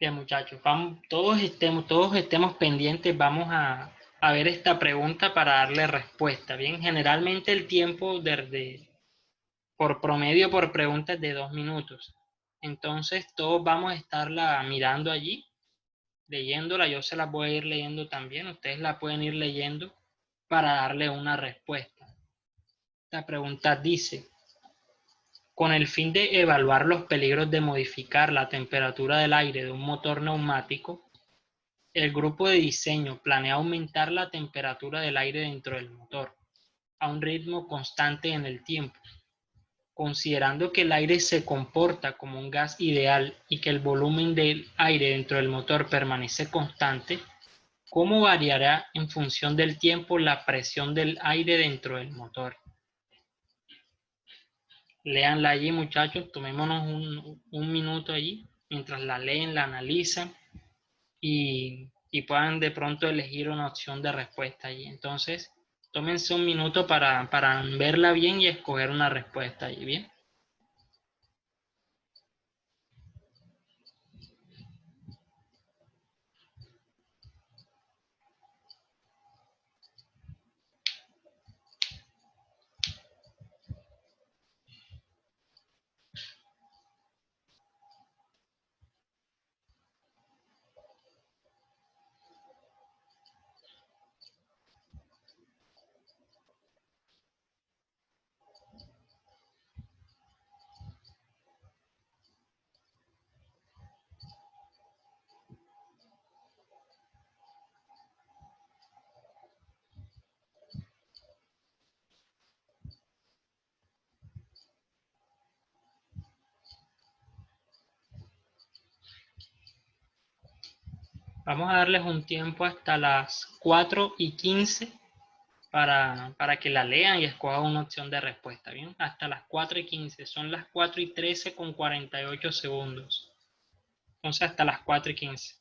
Bien, muchachos, vamos, todos estemos pendientes, vamos a ver esta pregunta para darle respuesta. Bien, generalmente el tiempo por promedio por pregunta es de 2 minutos. Entonces, todos vamos a estarla mirando allí, leyéndola. Yo se las voy a ir leyendo también. Ustedes la pueden ir leyendo para darle una respuesta. La pregunta dice: con el fin de evaluar los peligros de modificar la temperatura del aire de un motor neumático, el grupo de diseño planea aumentar la temperatura del aire dentro del motor a un ritmo constante en el tiempo. Considerando que el aire se comporta como un gas ideal y que el volumen del aire dentro del motor permanece constante, ¿cómo variará en función del tiempo la presión del aire dentro del motor? Léanla allí, muchachos, tomémonos un minuto allí mientras la leen, la analizan y puedan de pronto elegir una opción de respuesta allí. Entonces, tómense un minuto para verla bien y escoger una respuesta allí, ¿bien? Vamos a darles un tiempo hasta las 4:15 para que la lean y escojan una opción de respuesta, ¿bien? Hasta las 4:15, son las 4:13 con 48 segundos. Entonces, hasta las 4:15.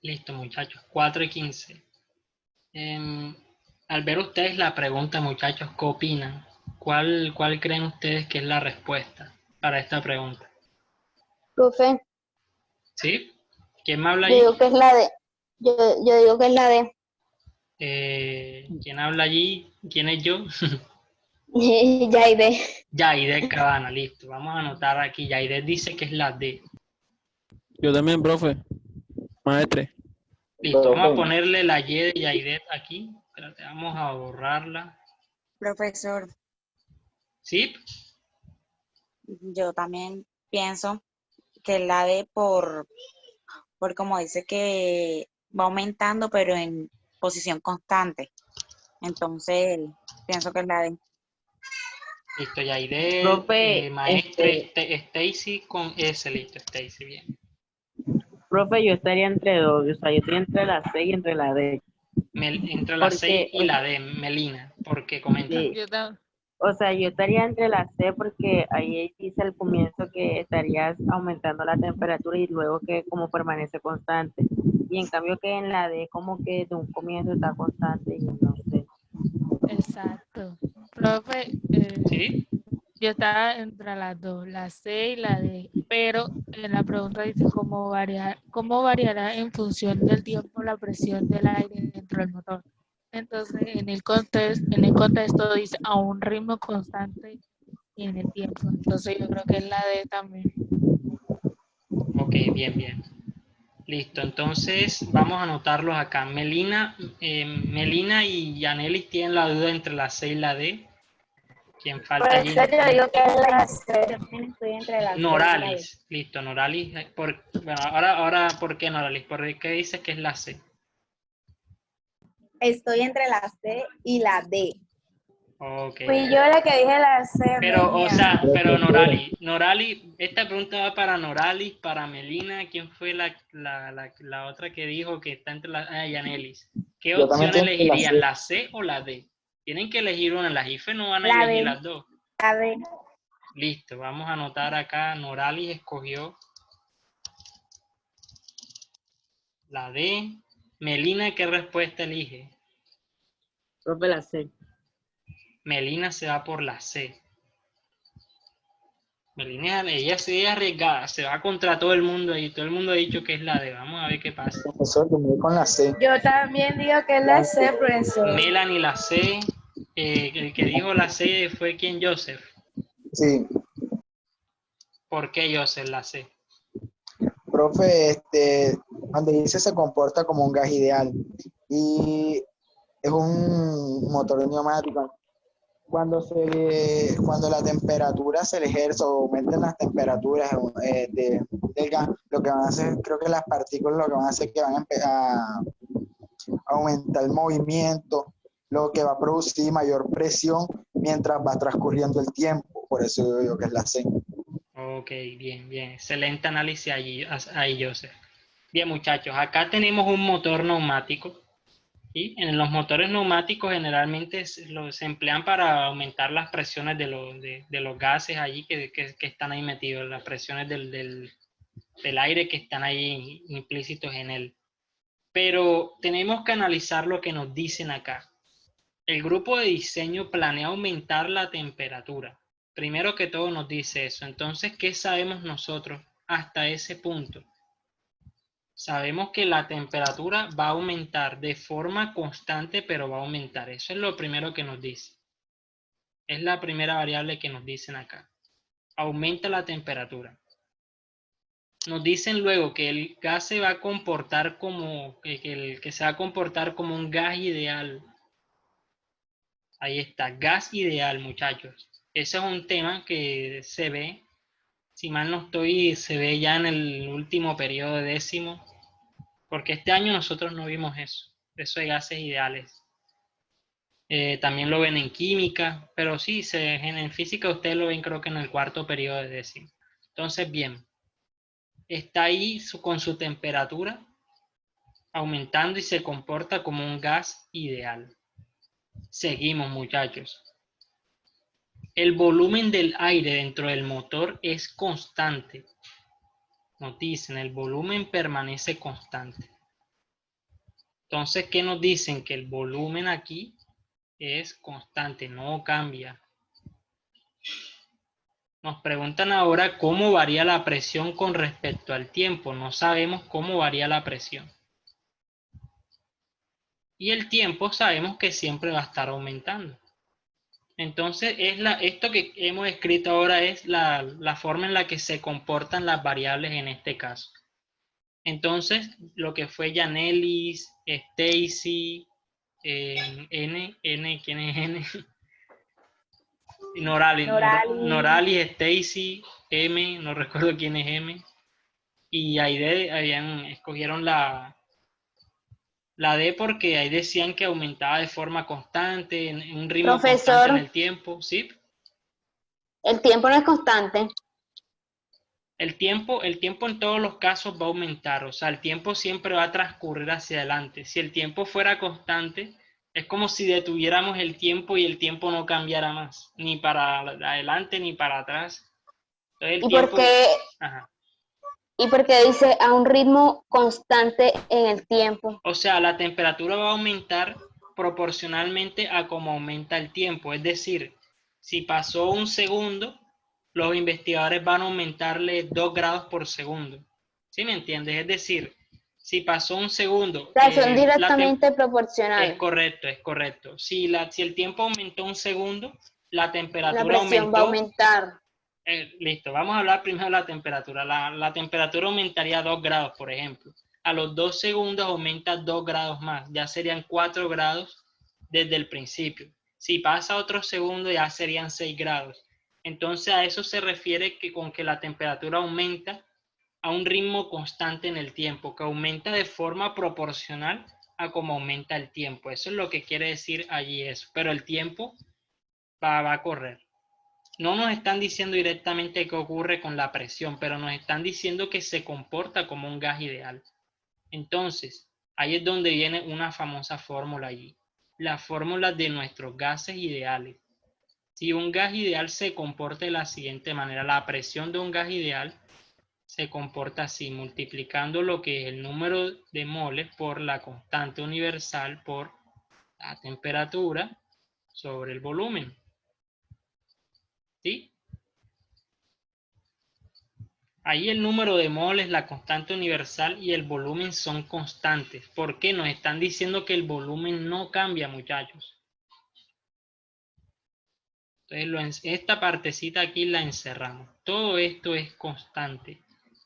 Listo, muchachos, 4:15. Al ver ustedes la pregunta, muchachos, ¿qué opinan? ¿Cuál creen ustedes que es la respuesta para esta pregunta? Profe, ¿Sí? ¿Quién me habla yo allí? digo que es la D. Yo digo que es la D. ¿Quién habla allí? ¿Quién es yo? Ya hay D. Yaide Cabana, listo. Vamos a anotar aquí. Yaide dice que es la D. Yo también, profe. Maestre. Listo, vamos a ponerle la Y de Yaidet aquí. Espérate, vamos a borrarla. Profesor, ¿Sí? yo también pienso que la D por como dice que va aumentando, pero en posición constante. Entonces, pienso que es la D. Listo, Yaidet, Profe, maestre Stacy con S, listo, Stacy, bien. profe, yo estaría entre dos, o sea, yo estoy entre la C y entre la D, Entre la C porque, y la D, Melina, porque coméntame. sí, o sea, yo estaría entre la C porque ahí dice al comienzo que estarías aumentando la temperatura y luego que como permanece constante, y en cambio que en la D como que de un comienzo está constante y no sé. Exacto. Profe, ¿Sí? yo estaba entre las dos, la C y la D, pero en la pregunta dice cómo variará en función del tiempo la presión del aire dentro del motor. Entonces, en el contexto dice a un ritmo constante en el tiempo. Entonces, yo creo que es la D también. Ok, bien, bien. Listo, entonces vamos a anotarlos acá. Melina y Yanelis tienen la duda entre la C y la D. ¿Quién falta allí? Profesor, yo digo que es la C. También estoy entre la C y la D. Noralis. Listo, Noralis. Bueno, ahora, ¿por qué Noralis? ¿Por qué dices que es la C? Estoy entre la C y la D. Ok. Fui yo la que dije la C, Pero, o Menia. sea, pero Noralis, esta pregunta va para Noralis, para Melina. ¿Quién fue la otra que dijo que está entre Yanelis? ¿Qué Yo también opción estoy entre la elegirían, C. la C o la D? Tienen que elegir una, las IFE no van a La elegir D. las dos. La D. Listo, vamos a anotar acá, Noralis escogió la D. Melina, ¿qué respuesta elige? Profe, la C. Melina se va por la C. Melina, ella se ve arriesgada, se va contra todo el mundo y todo el mundo ha dicho que es la D. Vamos a ver qué pasa. Profesor, yo me voy con la C. Yo también digo que es la C, profesor. Melanie la C. El que dijo la C fue quien, Joseph. Sí. ¿Por qué Joseph la C? Profe, donde dice se comporta como un gas ideal y es un motor neumático. Cuando la temperatura se le ejerce o aumenten las temperaturas del gas, lo que van a hacer, creo que las partículas lo que van a hacer es que van a aumentar el movimiento, lo que va a producir mayor presión mientras va transcurriendo el tiempo. Por eso yo digo que es la C. Ok, bien, bien. Excelente análisis ahí, Joseph. Bien, muchachos, acá tenemos un motor neumático. ¿Sí? En los motores neumáticos generalmente se emplean para aumentar las presiones de los gases allí que están ahí metidos, las presiones del aire que están ahí implícitos en él. Pero tenemos que analizar lo que nos dicen acá. El grupo de diseño planea aumentar la temperatura. Primero que todo nos dice eso. Entonces, ¿qué sabemos nosotros hasta ese punto? Sabemos que la temperatura va a aumentar de forma constante, pero va a aumentar. Eso es lo primero que nos dice. Es la primera variable que nos dicen acá. Aumenta la temperatura. Nos dicen luego que el gas se va a comportar como, que se va a comportar como un gas ideal. Ahí está, gas ideal, muchachos. Ese es un tema que se ve, si mal no estoy, se ve ya en el último periodo de décimo. Porque este año nosotros no vimos eso de gases ideales. También lo ven en química, pero sí, en física ustedes lo ven creo que en el cuarto periodo de décimo. Entonces, bien, está ahí con su temperatura aumentando y se comporta como un gas ideal. Seguimos, muchachos. El volumen del aire dentro del motor es constante. Nos dicen, el volumen permanece constante. Entonces, ¿qué nos dicen? Que el volumen aquí es constante, no cambia. Nos preguntan ahora cómo varía la presión con respecto al tiempo. No sabemos cómo varía la presión. Y el tiempo sabemos que siempre va a estar aumentando. Entonces, esto que hemos escrito ahora es la forma en la que se comportan las variables en este caso. Entonces, lo que fue Yanelis, Stacy, ¿quién es N? Noralis, Stacy, M, no recuerdo quién es M, y Aide escogieron la D porque ahí decían que aumentaba de forma constante, en un ritmo constante Profesor, en el tiempo, ¿sí? el tiempo no es constante. El tiempo en todos los casos va a aumentar, o sea, el tiempo siempre va a transcurrir hacia adelante. Si el tiempo fuera constante, es como si detuviéramos el tiempo y el tiempo no cambiara más, ni para adelante ni para atrás. Entonces el tiempo... Ajá. ¿Y por qué dice a un ritmo constante en el tiempo? O sea, la temperatura va a aumentar proporcionalmente a cómo aumenta el tiempo. Es decir, si pasó un segundo, los investigadores van a aumentarle 2 grados por segundo. ¿Sí me entiendes? Es decir, Si pasó un segundo, O sea, son la directamente es proporcionales. correcto, es correcto. Si el tiempo aumentó un segundo, la La temperatura presión va a aumentó. aumentar. Listo, vamos a hablar primero de la temperatura. La temperatura aumentaría 2 grados, por ejemplo. A los 2 segundos aumenta 2 grados más. Ya serían 4 grados desde el principio. Si pasa otro segundo, ya serían 6 grados. Entonces a eso se refiere que con que la temperatura aumenta a un ritmo constante en el tiempo, que aumenta de forma proporcional a cómo aumenta el tiempo. Eso es lo que quiere decir allí eso. Pero el tiempo va a correr. No nos están diciendo directamente qué ocurre con la presión, pero nos están diciendo que se comporta como un gas ideal. Entonces, ahí es donde viene una famosa fórmula allí. La fórmula de nuestros gases ideales. Si un gas ideal se comporta de la siguiente manera, la presión de un gas ideal se comporta así, multiplicando lo que es el número de moles por la constante universal por la temperatura sobre el volumen. ¿Sí? Ahí el número de moles, la constante universal y el volumen son constantes. ¿Por qué? Nos están diciendo que el volumen no cambia, muchachos. Entonces, esta partecita aquí la encerramos. Todo esto es constante.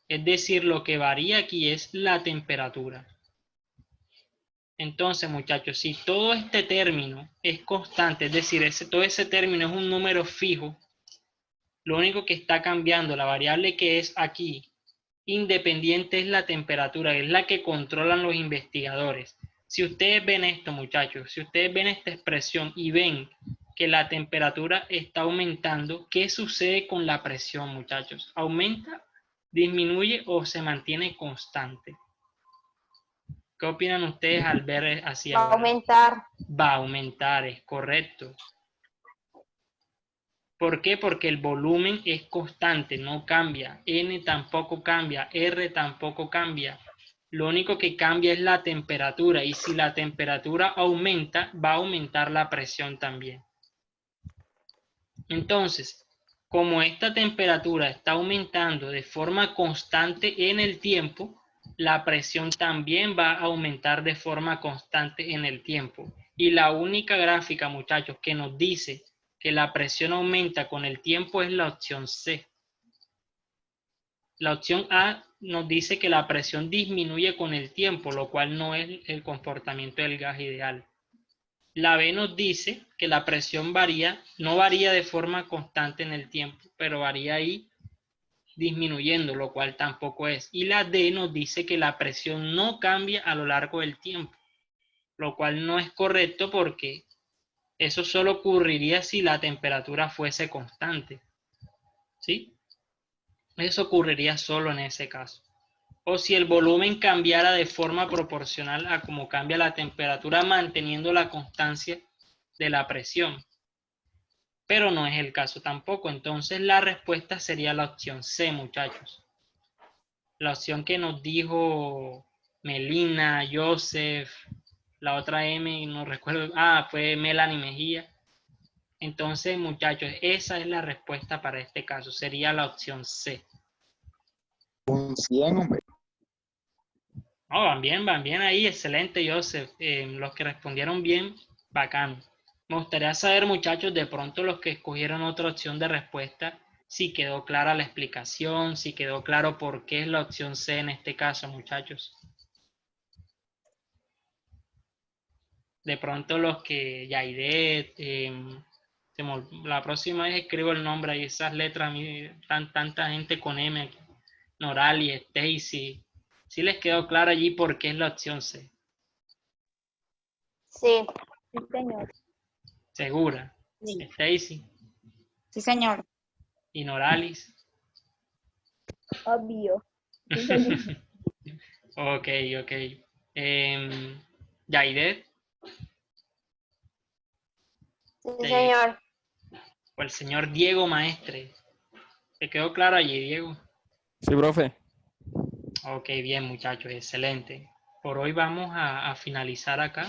Es decir, lo que varía aquí es la temperatura. Entonces, muchachos, si todo este término es constante, es decir, todo ese término es un número fijo, lo único que está cambiando, la variable que es aquí, independiente, es la temperatura, es la que controlan los investigadores. Si ustedes ven esto, muchachos, si ustedes ven esta expresión y ven que la temperatura está aumentando, ¿qué sucede con la presión, muchachos? ¿Aumenta, disminuye o se mantiene constante? ¿Qué opinan ustedes al ver así Va a ahora? aumentar. Va a aumentar, es correcto. ¿Por qué? Porque el volumen es constante, no cambia. N tampoco cambia, R tampoco cambia. Lo único que cambia es la temperatura, y si la temperatura aumenta, va a aumentar la presión también. Entonces, como esta temperatura está aumentando de forma constante en el tiempo, la presión también va a aumentar de forma constante en el tiempo. Y la única gráfica, muchachos, que nos dice que la presión aumenta con el tiempo es la opción C. La opción A nos dice que la presión disminuye con el tiempo, lo cual no es el comportamiento del gas ideal. La B nos dice que la presión no varía de forma constante en el tiempo, pero varía ahí disminuyendo, lo cual tampoco es. Y la D nos dice que la presión no cambia a lo largo del tiempo, lo cual no es correcto porque eso solo ocurriría si la temperatura fuese constante. ¿Sí? Eso ocurriría solo en ese caso. O si el volumen cambiara de forma proporcional a cómo cambia la temperatura, manteniendo la constancia de la presión. Pero no es el caso tampoco. Entonces la respuesta sería la opción C, muchachos. La opción que nos dijo Melina, Joseph, la otra M, no recuerdo, fue Melanie Mejía. Entonces, muchachos, esa es la respuesta para este caso. Sería la opción C. Un 100, hombre. Oh, van bien ahí, excelente, Joseph. Los que respondieron bien, bacán. Me gustaría saber, muchachos, de pronto los que escogieron otra opción de respuesta, si quedó clara la explicación, si quedó claro por qué es la opción C en este caso, muchachos. De pronto los que Yaidet, la próxima vez escribo el nombre ahí, esas letras, a mí, tanta gente con M aquí. Norali, Stacy. ¿Sí les quedó claro allí por qué es la opción C? Sí. Sí, señor. ¿Segura? Sí, Stacy sí, señor. y Noralis. Obvio. Sí, señor. Ok. Yaidet. Sí, señor. O el señor Diego Maestre. ¿Te quedó claro allí, Diego? Sí, profe. Ok, bien, muchachos, excelente. Por hoy vamos a finalizar acá.